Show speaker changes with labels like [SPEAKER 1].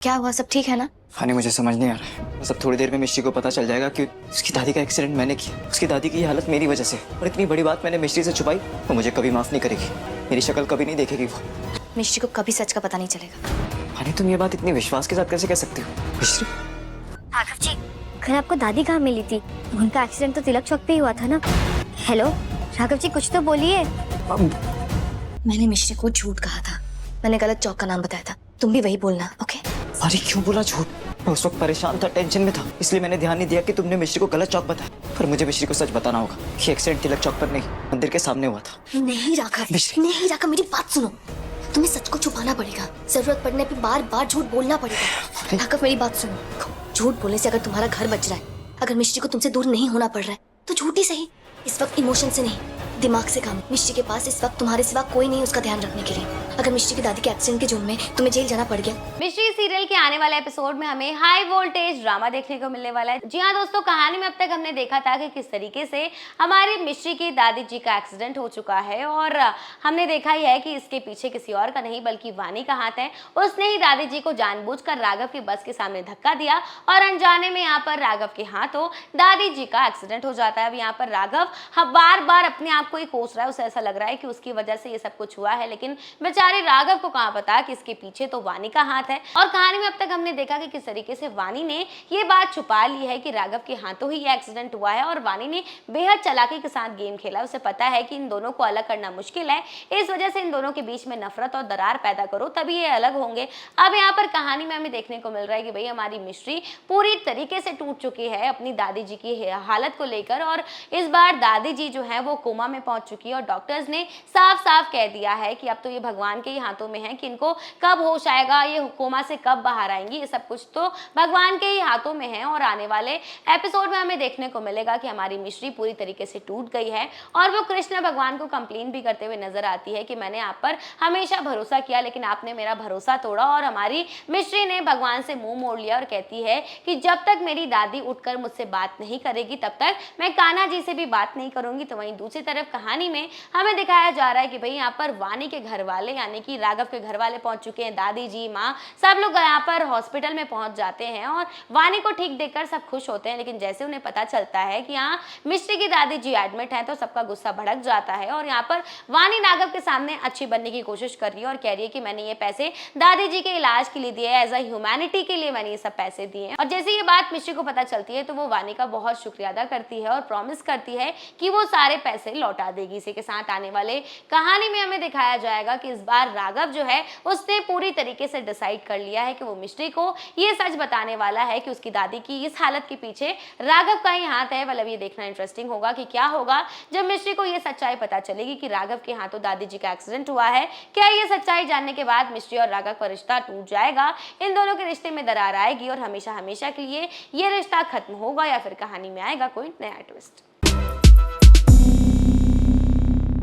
[SPEAKER 1] क्या हुआ, सब ठीक है ना?
[SPEAKER 2] हानि मुझे समझ नहीं आ रहा है। बस अब थोड़ी देर में मिश्री को पता चल जाएगा कि उसकी दादी का एक्सीडेंट मैंने किया। उसकी दादी की ये हालत मेरी वजह से, और इतनी बड़ी बात मैंने मिश्री से छुपाई, वो मुझे कभी माफ नहीं करेगी। मेरी शक्ल कभी नहीं देखेगी वो।
[SPEAKER 1] मिश्री को कभी सच का पता नहीं चलेगा।
[SPEAKER 2] हानि तुम ये बात इतनी विश्वास के साथ कैसे कह सकती हो? मिश्री,
[SPEAKER 3] राघव जी, कल आपको दादी कहाँ मिली थी? उनका एक्सीडेंट तो तिलक चौक पे ही हुआ था ना? हेलो राघव जी, कुछ तो बोलिए।
[SPEAKER 1] मैंने मिश्री को झूठ कहा था। मैंने गलत चौक का नाम बताया था। तुम भी वही बोलना, ओके?
[SPEAKER 2] अरे क्यों बोला झूठ? मैं उस वक्त परेशान था, टेंशन में था, इसलिए मैंने ध्यान नहीं दिया कि तुमने मिश्री को गलत चौक बताया। पर मुझे मिश्री को सच बताना होगा कि एक्सीडेंट तिलक चौक पर नहीं, मंदिर के सामने हुआ था।
[SPEAKER 1] नहीं राघव, नहीं राघव, मेरी बात सुनो। तुम्हें सच को छुपाना पड़ेगा। जरूरत पड़ने पे बार बार झूठ बोलना पड़ेगा। राघव मेरी बात सुनो। झूठ बोलने से अगर तुम्हारा घर बच रहा है, अगर मिश्री को तुमसे दूर नहीं होना पड़ रहा है, तो झूठ ही सही। इस वक्त इमोशन से नहीं, दिमाग से काम। मिश्री के पास इस वक्त तुम्हारे सिवा कोई नहीं उसका ध्यान रखने के लिए। अगर मिश्री की दादी के एक्सीडेंट के जुर्म में तुम्हें जेल जाना पड़ गया।
[SPEAKER 4] मिश्री सीरियल के आने वाले एपिसोड में हमें हाई वोल्टेज ड्रामा देखने को मिलने वाला है। जी हाँ दोस्तों, कहानी में अब तक हमने देखा था कि किस तरीके से हमारी मिश्री की दादी जी का एक्सीडेंट हो चुका है, और हमने देखा ही है कि इसके पीछे किसी और का नहीं बल्कि वानी का हाथ है। उसने ही दादी जी को जानबूझकर राघव की बस के सामने धक्का दिया, और अनजाने में यहाँ पर राघव के हाथों दादी जी का एक्सीडेंट हो जाता है। अब यहाँ पर राघव बार बार अपने आप को ही कोस रहा है। उसे ऐसा लग रहा है कि उसकी वजह से ये सब कुछ हुआ है, लेकिन बेचारे राघव को कहाँ पता कि इसके पीछे तो वानी का हाथ है। और कहानी में अब तक हमने देखा कि किस तरीके से वानी ने ये बात छुपा ली है कि राघव के हाथों ही ये एक्सीडेंट हुआ है, और वानी ने बेहद चालाकी के साथ गेम खेला। उसे पता है कि इन दोनों को अलग करना मुश्किल है, इस वजह से इन दोनों के बीच में नफरत और दरार पैदा करो, तभी ये अलग होंगे। अब यहाँ पर कहानी में हमें देखने को मिल रहा है कि भाई हमारी मिश्री पूरी तरीके से टूट चुकी है अपनी दादी जी की हालत को लेकर, और इस बार दादी जी जो है वो कोमा में पहुंच चुकी है, और डॉक्टर्स ने साफ साफ कह दिया है कि अब तो ये भगवान के ही हाथों में है कि इनको कब होश आएगा, ये कोमा से कब बाहर आएंगी, ये सब कुछ तो भगवान के ही हाथों में है। और आने वाले एपिसोड में हमें देखने को मिलेगा कि हमारी मिश्री पूरी तरीके से टूट गई है, और वो कृष्ण भगवान को कंप्लेन भी करते हुए नजर आती है कि मैंने आप पर हमेशा भरोसा किया, लेकिन आपने मेरा भरोसा तोड़ा। और हमारी मिश्री ने भगवान से मुंह मोड़ लिया और कहती है कि जब तक मेरी दादी उठकर मुझसे बात नहीं करेगी, तब तक मैं कान्हा जी से भी बात नहीं करूंगी। तो वहीं दूसरी तरफ कहानी में हमें दिखाया जा रहा है कि भाई यहाँ पर वानी के घर वाले यानी कि राघव के घर वाले पहुंच चुके हैं। दादी जी, माँ, सब लोग यहाँ पर हॉस्पिटल में पहुंच जाते हैं, और वानी को ठीक देखकर सब खुश होते हैं। लेकिन जैसे उन्हें पता चलता है कि यहाँ मिश्री की दादी जी एडमिट है, तो सबका गुस्सा भड़क जाता है। और यहाँ पर वानी राघव के सामने अच्छी बनने की कोशिश कर रही है और कह रही है कि मैंने ये पैसे दादी जी के इलाज के लिए दिए, एज अ ह्यूमैनिटी के लिए मैंने ये सब पैसे दिए हैं। और जैसे ये बात मिश्री को पता चलती है, तो वो वानी का बहुत शुक्रिया अदा करती है और प्रॉमिस करती है कि वो सारे पैसे लौटा देगी। इसी के साथ आने वाले कहानी में हमें दिखाया जाएगा कि इस बार राघव जो है उसने पूरी तरीके से डिसाइड कर लिया है कि वो मिश्री को ये सच बताने वाला है कि उसकी दादी की इस हालत के पीछे राघव का ही हाथ है। मतलब ये देखना इंटरेस्टिंग होगा कि क्या होगा जब मिश्री को ये सच्चाई पता चलेगी कि राघव के हाथों दादी जी का एक्सीडेंट हुआ है। क्या ये सच्चाई जानने के बाद मिश्री और राघव का रिश्ता टूट जाएगा, इन दोनों के रिश्ते में दरार आएगी और हमेशा हमेशा के लिए ये रिश्ता खत्म होगा, या फिर कहानी में आएगा कोई नया ट्विस्ट?